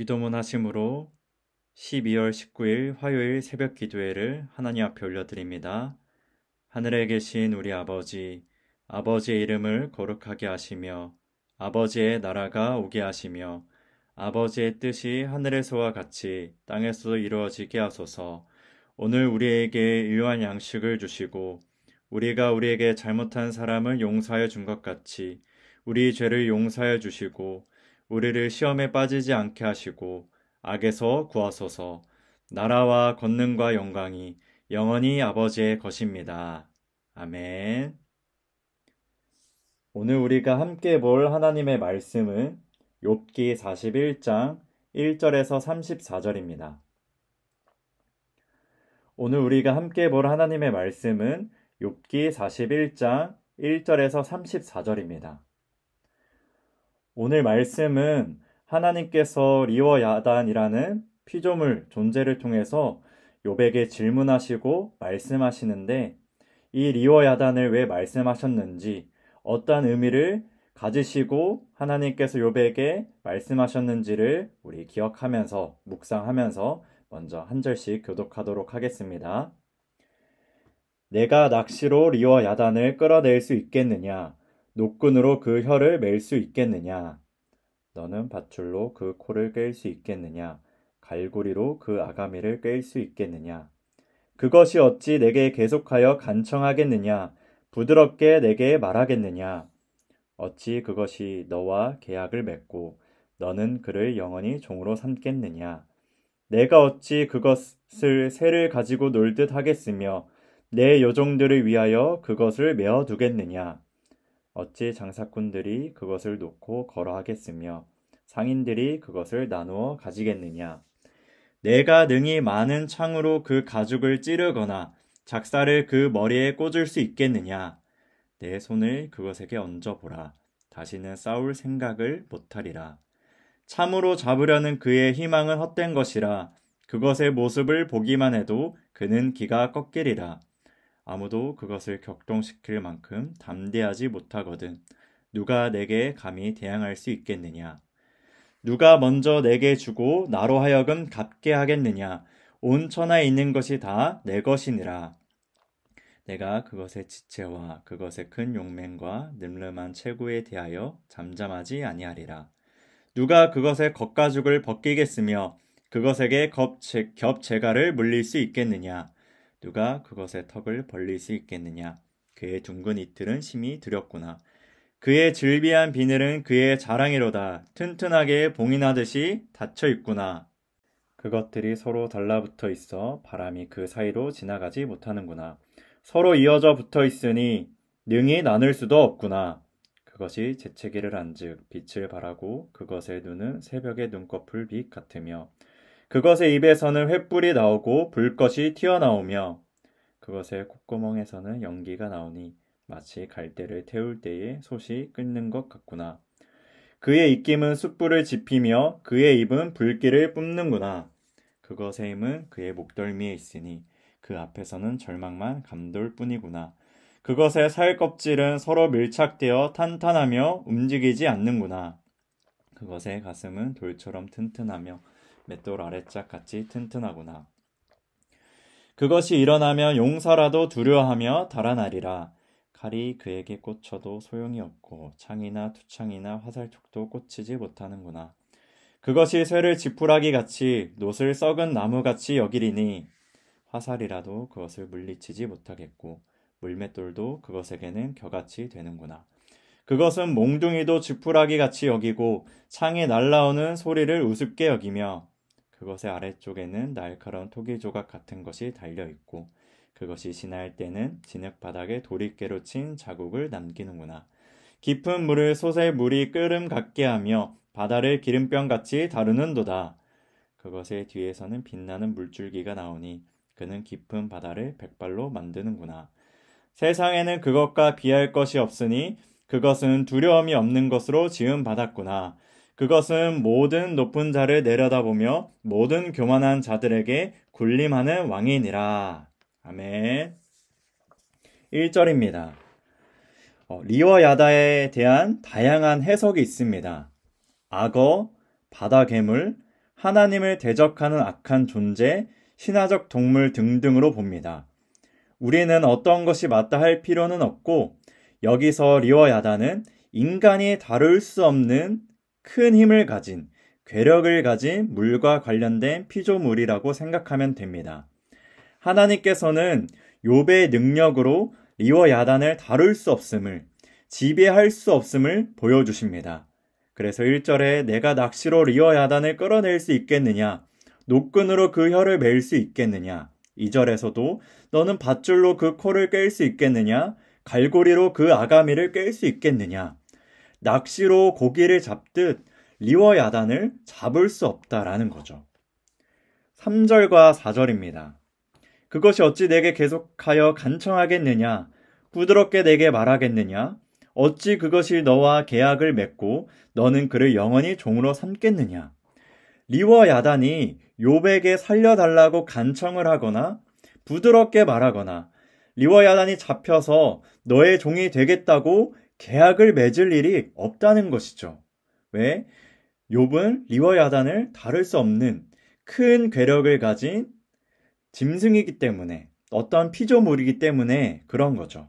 주기도문 하심으로 12월 19일 화요일 새벽 기도회를 하나님 앞에 올려드립니다. 하늘에 계신 우리 아버지, 아버지의 이름을 거룩하게 하시며 아버지의 나라가 오게 하시며 아버지의 뜻이 하늘에서와 같이 땅에서도 이루어지게 하소서. 오늘 우리에게 일용할 양식을 주시고 우리가 우리에게 잘못한 사람을 용서하여 준 것 같이 우리 죄를 용서하여 주시고 우리를 시험에 빠지지 않게 하시고 악에서 구하소서. 나라와 권능과 영광이 영원히 아버지의 것입니다. 아멘. 오늘 우리가 함께 볼 하나님의 말씀은 욥기 41장 1절에서 34절입니다. 오늘 우리가 함께 볼 하나님의 말씀은 욥기 41장 1절에서 34절입니다. 오늘 말씀은 하나님께서 리워야단이라는 피조물 존재를 통해서 욥에게 질문하시고 말씀하시는데, 이 리워야단을 왜 말씀하셨는지, 어떤 의미를 가지시고 하나님께서 욥에게 말씀하셨는지를 우리 기억하면서 묵상하면서 먼저 한 절씩 교독하도록 하겠습니다. 내가 낚시로 리워야단을 끌어낼 수 있겠느냐? 노끈으로 그 혀를 맬 수 있겠느냐? 너는 밧줄로 그 코를 깰 수 있겠느냐? 갈고리로 그 아가미를 깰 수 있겠느냐? 그것이 어찌 내게 계속하여 간청하겠느냐? 부드럽게 내게 말하겠느냐? 어찌 그것이 너와 계약을 맺고 너는 그를 영원히 종으로 삼겠느냐? 내가 어찌 그것을 새를 가지고 놀듯 하겠으며 내 요종들을 위하여 그것을 메어 두겠느냐? 어찌 장사꾼들이 그것을 놓고 걸어하겠으며 상인들이 그것을 나누어 가지겠느냐? 내가 능히 많은 창으로 그 가죽을 찌르거나 작사를 그 머리에 꽂을 수 있겠느냐? 내 손을 그것에게 얹어보라. 다시는 싸울 생각을 못하리라. 참으로 잡으려는 그의 희망은 헛된 것이라. 그것의 모습을 보기만 해도 그는 기가 꺾이리라. 아무도 그것을 격동시킬 만큼 담대하지 못하거든 누가 내게 감히 대항할 수 있겠느냐? 누가 먼저 내게 주고 나로 하여금 갚게 하겠느냐? 온 천하에 있는 것이 다 내 것이니라. 내가 그것의 지체와 그것의 큰 용맹과 늠름한 체구에 대하여 잠잠하지 아니하리라. 누가 그것의 겉가죽을 벗기겠으며 그것에게 겹재갈을 물릴 수 있겠느냐? 누가 그것의 턱을 벌릴 수 있겠느냐? 그의 둥근 이틀은 심히 두렵구나. 그의 질비한 비늘은 그의 자랑이로다. 튼튼하게 봉인하듯이 닫혀 있구나. 그것들이 서로 달라붙어 있어 바람이 그 사이로 지나가지 못하는구나. 서로 이어져 붙어 있으니 능히 나눌 수도 없구나. 그것이 재채기를 한즉 빛을 발하고 그것의 눈은 새벽의 눈꺼풀 빛 같으며 그것의 입에서는 횃불이 나오고 불꽃이 튀어나오며 그것의 콧구멍에서는 연기가 나오니 마치 갈대를 태울 때에 솥이 끓는 것 같구나. 그의 입김은 숯불을 지피며 그의 입은 불길을 뿜는구나. 그것의 힘은 그의 목덜미에 있으니 그 앞에서는 절망만 감돌 뿐이구나. 그것의 살 껍질은 서로 밀착되어 탄탄하며 움직이지 않는구나. 그것의 가슴은 돌처럼 튼튼하며 맷돌 아래짝 같이 튼튼하구나. 그것이 일어나면 용사라도 두려워하며 달아나리라. 칼이 그에게 꽂혀도 소용이 없고 창이나 투창이나 화살촉도 꽂히지 못하는구나. 그것이 쇠를 지푸라기 같이 놋을 썩은 나무같이 여기리니 화살이라도 그것을 물리치지 못하겠고 물맷돌도 그것에게는 겨같이 되는구나. 그것은 몽둥이도 지푸라기 같이 여기고 창이 날라오는 소리를 우습게 여기며 그것의 아래쪽에는 날카로운 토기 조각 같은 것이 달려있고 그것이 지날 때는 진흙 바닥에 도리깨로 친 자국을 남기는구나. 깊은 물을 솥에 물이 끓음 같게 하며 바다를 기름병같이 다루는도다. 그것의 뒤에서는 빛나는 물줄기가 나오니 그는 깊은 바다를 백발로 만드는구나. 세상에는 그것과 비할 것이 없으니 그것은 두려움이 없는 것으로 지음 받았구나. 그것은 모든 높은 자를 내려다보며 모든 교만한 자들에게 군림하는 왕이니라. 아멘. 1절입니다. 리워야다에 대한 다양한 해석이 있습니다. 악어, 바다 괴물, 하나님을 대적하는 악한 존재, 신화적 동물 등등으로 봅니다. 우리는 어떤 것이 맞다 할 필요는 없고 여기서 리워 야단은 인간이 다룰 수 없는 큰 힘을 가진 괴력을 가진 물과 관련된 피조물이라고 생각하면 됩니다. 하나님께서는 욥의 능력으로 리워 야단을 다룰 수 없음을, 지배할 수 없음을 보여주십니다. 그래서 1절에 내가 낚시로 리워 야단을 끌어낼 수 있겠느냐, 노끈으로 그 혀를 맬 수 있겠느냐, 2절에서도 너는 밧줄로 그 코를 깰 수 있겠느냐, 갈고리로 그 아가미를 깰 수 있겠느냐, 낚시로 고기를 잡듯 리워 야단을 잡을 수 없다라는 거죠. 3절과 4절입니다. 그것이 어찌 내게 계속하여 간청하겠느냐, 부드럽게 내게 말하겠느냐, 어찌 그것이 너와 계약을 맺고 너는 그를 영원히 종으로 삼겠느냐. 리워 야단이 욥에게 살려달라고 간청을 하거나 부드럽게 말하거나 리워 야단이 잡혀서 너의 종이 되겠다고 계약을 맺을 일이 없다는 것이죠. 왜? 욥은 리워 야단을 다룰 수 없는 큰 괴력을 가진 짐승이기 때문에, 어떤 피조물이기 때문에 그런 거죠.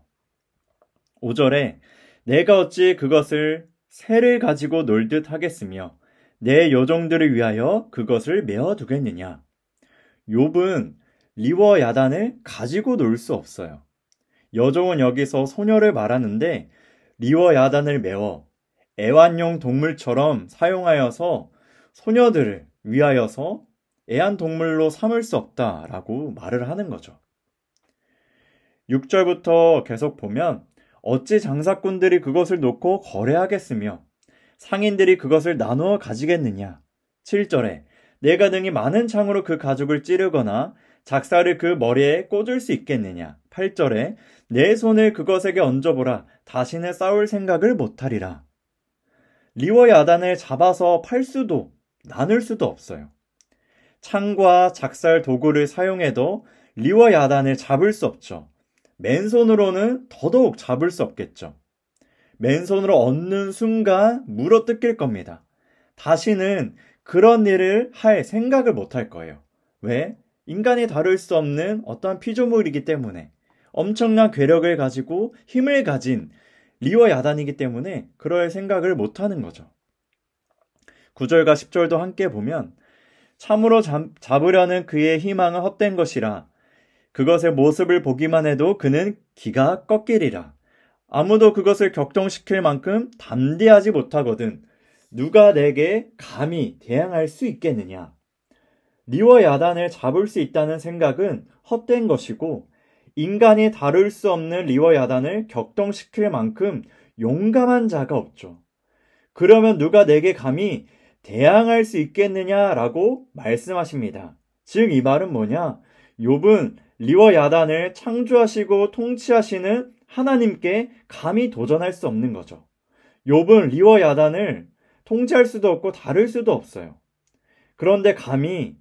5절에 내가 어찌 그것을 새를 가지고 놀듯 하겠으며 내 여종들을 위하여 그것을 메어두겠느냐. 욥은 리워 야단을 가지고 놀 수 없어요. 여종은 여기서 소녀를 말하는데 리워 야단을 메어 애완용 동물처럼 사용하여서 소녀들을 위하여서 애완동물로 삼을 수 없다라고 말을 하는 거죠. 6절부터 계속 보면 어찌 장사꾼들이 그것을 놓고 거래하겠으며 상인들이 그것을 나누어 가지겠느냐. 7절에 내가 능히 많은 창으로 그 가죽을 찌르거나 작사를 그 머리에 꽂을 수 있겠느냐. 8절에 내 손을 그것에게 얹어보라. 다시는 싸울 생각을 못하리라. 리워 야단을 잡아서 팔 수도 나눌 수도 없어요. 창과 작살 도구를 사용해도 리워 야단을 잡을 수 없죠. 맨손으로는 더더욱 잡을 수 없겠죠. 맨손으로 얻는 순간 물어뜯길 겁니다. 다시는 그런 일을 할 생각을 못 할 거예요. 왜? 인간이 다룰 수 없는 어떠한 피조물이기 때문에, 엄청난 괴력을 가지고 힘을 가진 리워 야단이기 때문에 그럴 생각을 못 하는 거죠. 9절과 10절도 함께 보면 참으로 잡으려는 그의 희망은 헛된 것이라. 그것의 모습을 보기만 해도 그는 기가 꺾이리라. 아무도 그것을 격동시킬 만큼 담대하지 못하거든 누가 내게 감히 대항할 수 있겠느냐. 리워 야단을 잡을 수 있다는 생각은 헛된 것이고 인간이 다룰 수 없는 리워 야단을 격동시킬 만큼 용감한 자가 없죠. 그러면 누가 내게 감히 대항할 수 있겠느냐라고 말씀하십니다. 즉 이 말은 뭐냐? 욥은 리워 야단을 창조하시고 통치하시는 하나님께 감히 도전할 수 없는 거죠. 욥은 리워 야단을 통치할 수도 없고 다룰 수도 없어요. 그런데 감히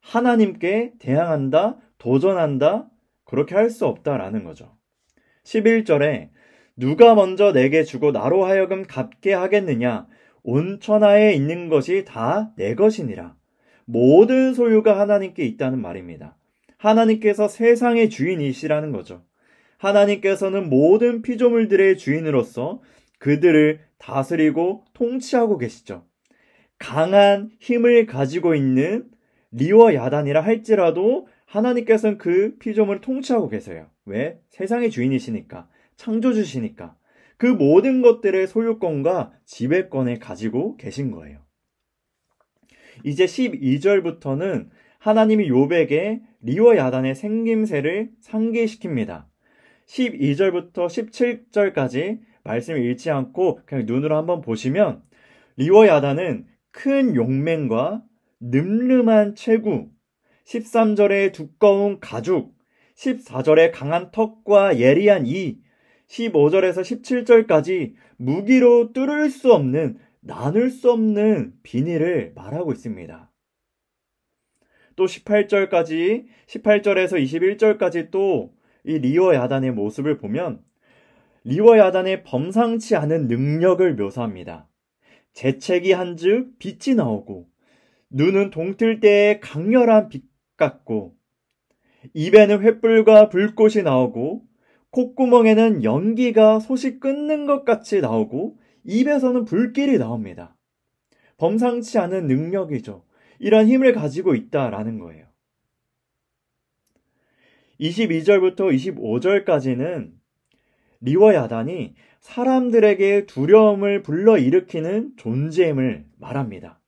하나님께 대항한다, 도전한다, 그렇게 할 수 없다라는 거죠. 11절에 누가 먼저 내게 주고 나로 하여금 갚게 하겠느냐. 온 천하에 있는 것이 다 내 것이니라. 모든 소유가 하나님께 있다는 말입니다. 하나님께서 세상의 주인이시라는 거죠. 하나님께서는 모든 피조물들의 주인으로서 그들을 다스리고 통치하고 계시죠. 강한 힘을 가지고 있는 리워 야단이라 할지라도 하나님께서는 그 피조물을 통치하고 계세요. 왜? 세상의 주인이시니까, 창조주시니까. 그 모든 것들의 소유권과 지배권을 가지고 계신 거예요. 이제 12절부터는 하나님이 욥에게 리워 야단의 생김새를 상기시킵니다. 12절부터 17절까지 말씀을 읽지 않고 그냥 눈으로 한번 보시면 리워 야단은 큰 용맹과 늠름한 체구, 13절에 두꺼운 가죽, 14절에 강한 턱과 예리한 이, 15절에서 17절까지 무기로 뚫을 수 없는, 나눌 수 없는 비닐을 말하고 있습니다. 또 18절에서 21절까지 또 이 리워 야단의 모습을 보면 리워 야단의 범상치 않은 능력을 묘사합니다. 재채기 한즉 빛이 나오고 눈은 동틀 때의 강렬한 빛 같고 입에는 횃불과 불꽃이 나오고 콧구멍에는 연기가 솟이 끊는 것 같이 나오고 입에서는 불길이 나옵니다. 범상치 않은 능력이죠. 이런 힘을 가지고 있다라는 거예요. 22절부터 25절까지는 리워 야단이 사람들에게 두려움을 불러일으키는 존재임을 말합니다.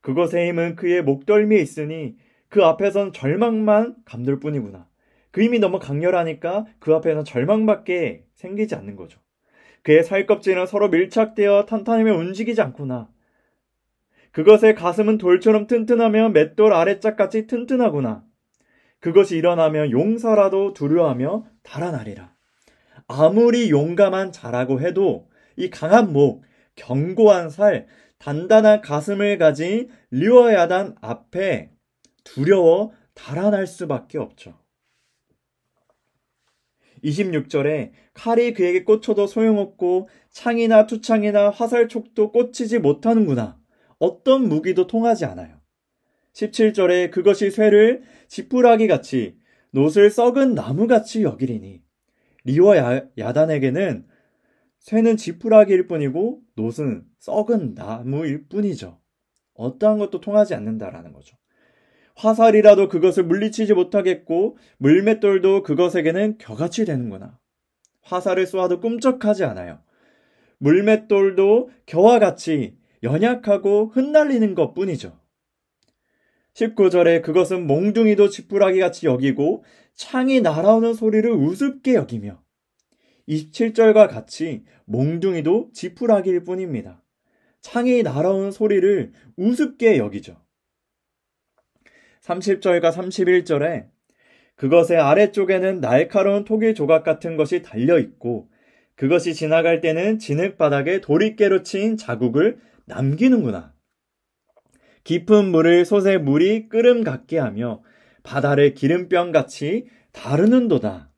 그것의 힘은 그의 목덜미에 있으니 그 앞에선 절망만 감돌 뿐이구나. 그 힘이 너무 강렬하니까 그 앞에는 절망밖에 생기지 않는 거죠. 그의 살껍질은 서로 밀착되어 탄탄하며 움직이지 않구나. 그것의 가슴은 돌처럼 튼튼하며 맷돌 아래짝같이 튼튼하구나. 그것이 일어나면 용사라도 두려워하며 달아나리라. 아무리 용감한 자라고 해도 이 강한 목, 견고한 살, 단단한 가슴을 가진 리워 야단 앞에 두려워 달아날 수밖에 없죠. 26절에 칼이 그에게 꽂혀도 소용없고 창이나 투창이나 화살촉도 꽂히지 못하는구나. 어떤 무기도 통하지 않아요. 17절에 그것이 쇠를 지푸라기같이 놋을 썩은 나무같이 여기리니 리워 야단에게는 쇠는 지푸라기일 뿐이고 놋은 썩은 나무일 뿐이죠. 어떠한 것도 통하지 않는다라는 거죠. 화살이라도 그것을 물리치지 못하겠고 물맷돌도 그것에게는 겨같이 되는구나. 화살을 쏘아도 꿈쩍하지 않아요. 물맷돌도 겨와 같이 연약하고 흩날리는 것뿐이죠. 19절에 그것은 몽둥이도 지푸라기같이 여기고 창이 날아오는 소리를 우습게 여기며 27절과 같이 몽둥이도 지푸라기일 뿐입니다. 창이 날아오는 소리를 우습게 여기죠. 30절과 31절에 그것의 아래쪽에는 날카로운 토기 조각 같은 것이 달려있고 그것이 지나갈 때는 진흙바닥에 도리깨로 친 자국을 남기는구나. 깊은 물을 솥에 물이 끓음 같게 하며 바다를 기름병같이 다루는도다.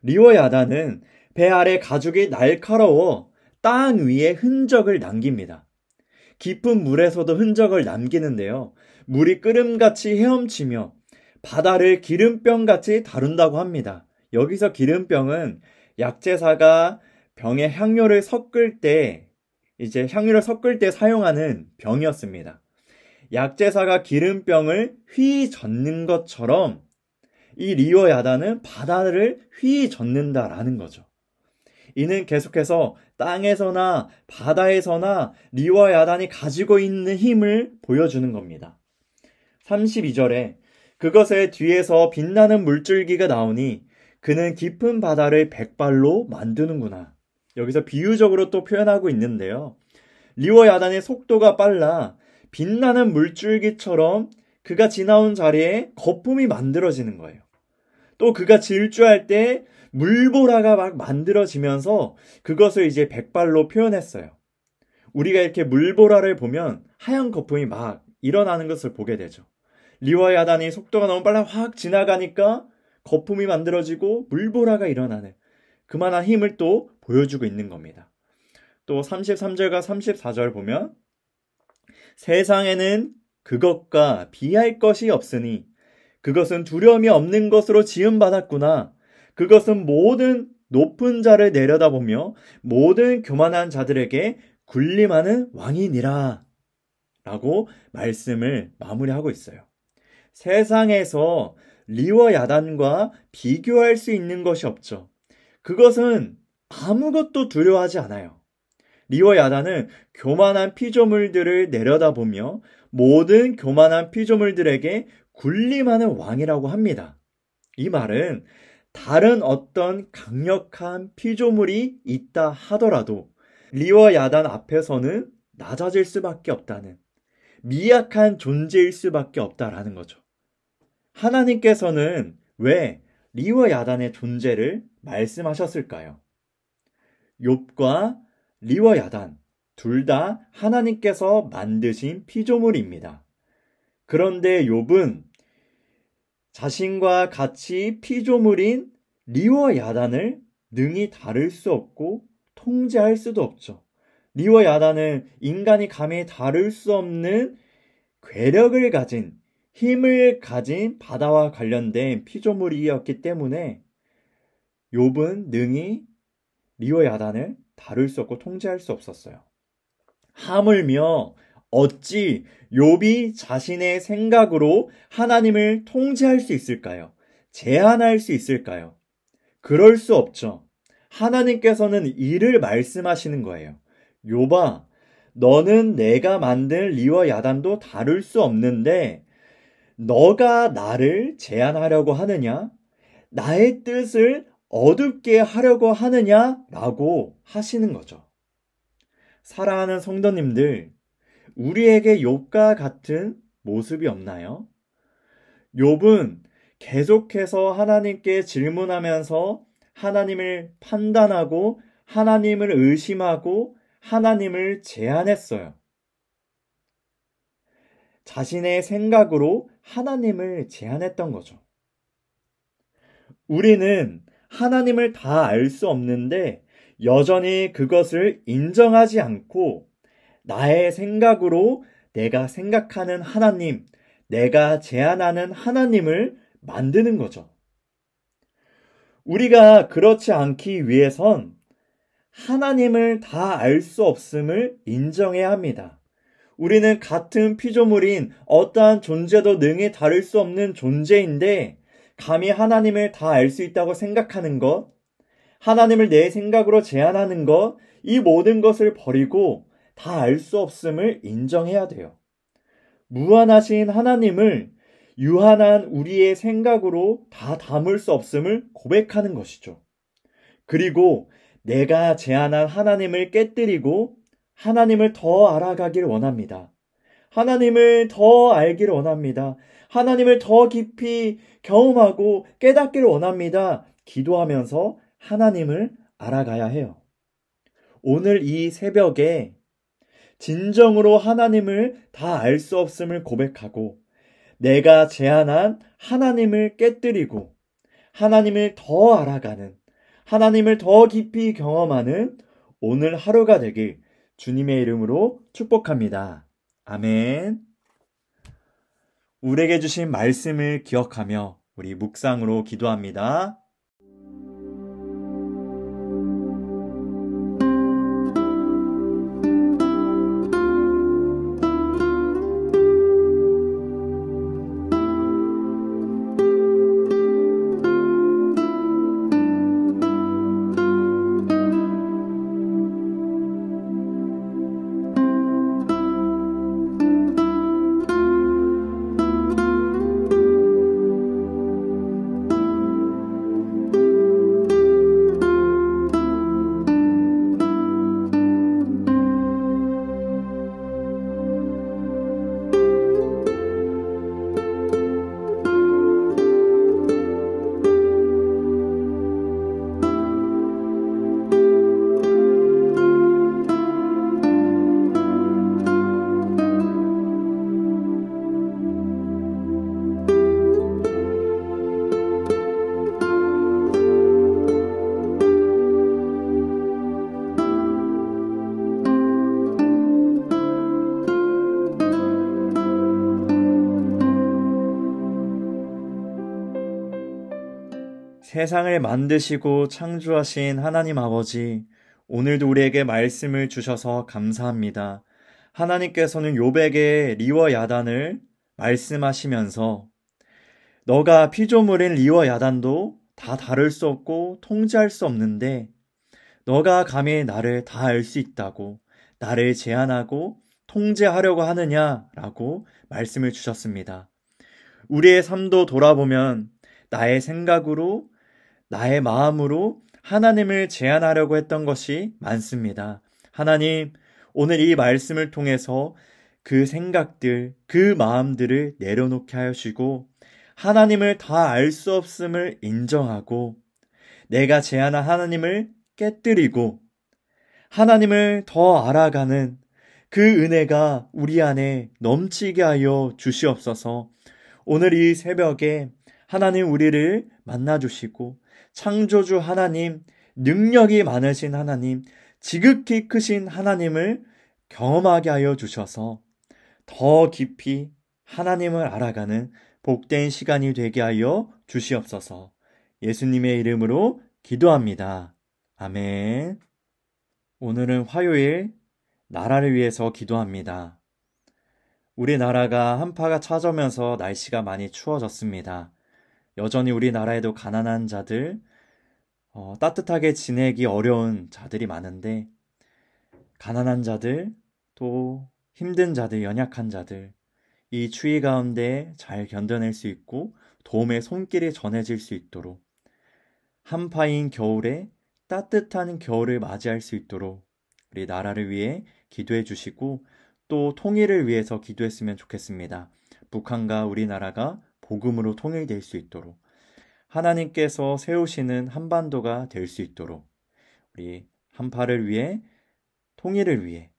리워 야단은 배 아래 가죽이 날카로워 땅 위에 흔적을 남깁니다. 깊은 물에서도 흔적을 남기는데요. 물이 끓음같이 헤엄치며 바다를 기름병같이 다룬다고 합니다. 여기서 기름병은 약제사가 병에 향료를 섞을 때 사용하는 병이었습니다. 약제사가 기름병을 휘젓는 것처럼 이 리워 야단은 바다를 휘젓는다라는 거죠. 이는 계속해서 땅에서나 바다에서나 리워 야단이 가지고 있는 힘을 보여주는 겁니다. 32절에 그것의 뒤에서 빛나는 물줄기가 나오니 그는 깊은 바다를 백발로 만드는구나. 여기서 비유적으로 또 표현하고 있는데요. 리워 야단의 속도가 빨라 빛나는 물줄기처럼 그가 지나온 자리에 거품이 만들어지는 거예요. 또 그가 질주할 때 물보라가 막 만들어지면서 그것을 이제 백발로 표현했어요. 우리가 이렇게 물보라를 보면 하얀 거품이 막 일어나는 것을 보게 되죠. 리워 야단이 속도가 너무 빨라 확 지나가니까 거품이 만들어지고 물보라가 일어나는 그만한 힘을 또 보여주고 있는 겁니다. 또 33절과 34절 보면 세상에는 그것과 비할 것이 없으니 그것은 두려움이 없는 것으로 지음받았구나. 그것은 모든 높은 자를 내려다보며 모든 교만한 자들에게 군림하는 왕이니라 라고 말씀을 마무리하고 있어요. 세상에서 리워 야단과 비교할 수 있는 것이 없죠. 그것은 아무것도 두려워하지 않아요. 리워 야단은 교만한 피조물들을 내려다보며 모든 교만한 피조물들에게 군림하는 왕이라고 합니다. 이 말은 다른 어떤 강력한 피조물이 있다 하더라도 리워 야단 앞에서는 낮아질 수밖에 없다는 미약한 존재일 수밖에 없다라는 거죠. 하나님께서는 왜 리워 야단의 존재를 말씀하셨을까요? 욥과 리워 야단 둘 다 하나님께서 만드신 피조물입니다. 그런데 욥은 자신과 같이 피조물인 리워 야단을 능히 다룰 수 없고 통제할 수도 없죠. 리워 야단은 인간이 감히 다룰 수 없는 괴력을 가진, 힘을 가진 바다와 관련된 피조물이었기 때문에 욥은 능히 리워야단을 다룰 수 없고 통제할 수 없었어요. 하물며 어찌 욥이 자신의 생각으로 하나님을 통제할 수 있을까요? 제한할 수 있을까요? 그럴 수 없죠. 하나님께서는 이를 말씀하시는 거예요. 욥아, 너는 내가 만든 리워야단도 다룰 수 없는데 너가 나를 제한하려고 하느냐? 나의 뜻을 어둡게 하려고 하느냐라고 하시는 거죠. 사랑하는 성도님들, 우리에게 욥과 같은 모습이 없나요? 욥은 계속해서 하나님께 질문하면서 하나님을 판단하고 하나님을 의심하고 하나님을 제한했어요. 자신의 생각으로 하나님을 제한했던 거죠. 우리는 하나님을 다 알 수 없는데 여전히 그것을 인정하지 않고 나의 생각으로 내가 생각하는 하나님, 내가 제안하는 하나님을 만드는 거죠. 우리가 그렇지 않기 위해선 하나님을 다 알 수 없음을 인정해야 합니다. 우리는 같은 피조물인 어떠한 존재도 능히 다룰 수 없는 존재인데 감히 하나님을 다 알 수 있다고 생각하는 것, 하나님을 내 생각으로 제한하는 것, 이 모든 것을 버리고 다 알 수 없음을 인정해야 돼요. 무한하신 하나님을 유한한 우리의 생각으로 다 담을 수 없음을 고백하는 것이죠. 그리고 내가 제안한 하나님을 깨뜨리고 하나님을 더 알아가길 원합니다. 하나님을 더 알기를 원합니다. 하나님을 더 깊이 경험하고 깨닫기를 원합니다. 기도하면서 하나님을 알아가야 해요. 오늘 이 새벽에 진정으로 하나님을 다 알 수 없음을 고백하고 내가 제안한 하나님을 깨뜨리고 하나님을 더 알아가는, 하나님을 더 깊이 경험하는 오늘 하루가 되길 주님의 이름으로 축복합니다. 아멘. 우리에게 주신 말씀을 기억하며 우리 묵상으로 기도합니다. 세상을 만드시고 창조하신 하나님 아버지, 오늘도 우리에게 말씀을 주셔서 감사합니다. 하나님께서는 욥에게 리워야단을 말씀하시면서 너가 피조물인 리워야단도 다 다룰 수 없고 통제할 수 없는데 너가 감히 나를 다 알 수 있다고 나를 제한하고 통제하려고 하느냐라고 말씀을 주셨습니다. 우리의 삶도 돌아보면 나의 생각으로 나의 마음으로 하나님을 제한하려고 했던 것이 많습니다. 하나님, 오늘 이 말씀을 통해서 그 생각들, 그 마음들을 내려놓게 하시고 하나님을 다 알 수 없음을 인정하고 내가 제한한 하나님을 깨뜨리고 하나님을 더 알아가는 그 은혜가 우리 안에 넘치게 하여 주시옵소서. 오늘 이 새벽에 하나님 우리를 만나주시고 창조주 하나님, 능력이 많으신 하나님, 지극히 크신 하나님을 경험하게 하여 주셔서 더 깊이 하나님을 알아가는 복된 시간이 되게 하여 주시옵소서. 예수님의 이름으로 기도합니다. 아멘. 오늘은 화요일, 나라를 위해서 기도합니다. 우리나라가 한파가 찾아오면서 날씨가 많이 추워졌습니다. 여전히 우리나라에도 가난한 자들, 따뜻하게 지내기 어려운 자들이 많은데, 가난한 자들, 또 힘든 자들, 연약한 자들, 이 추위 가운데 잘 견뎌낼 수 있고 도움의 손길이 전해질 수 있도록, 한파인 겨울에 따뜻한 겨울을 맞이할 수 있도록 우리 나라를 위해 기도해 주시고 또 통일을 위해서 기도했으면 좋겠습니다. 북한과 우리나라가 복음으로 통일될 수 있도록, 하나님께서 세우시는 한반도가 될 수 있도록, 우리 한파를 위해, 통일을 위해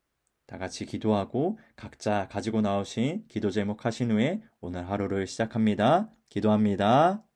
다 같이 기도하고 각자 가지고 나오신 기도 제목 하신 후에 오늘 하루를 시작합니다. 기도합니다.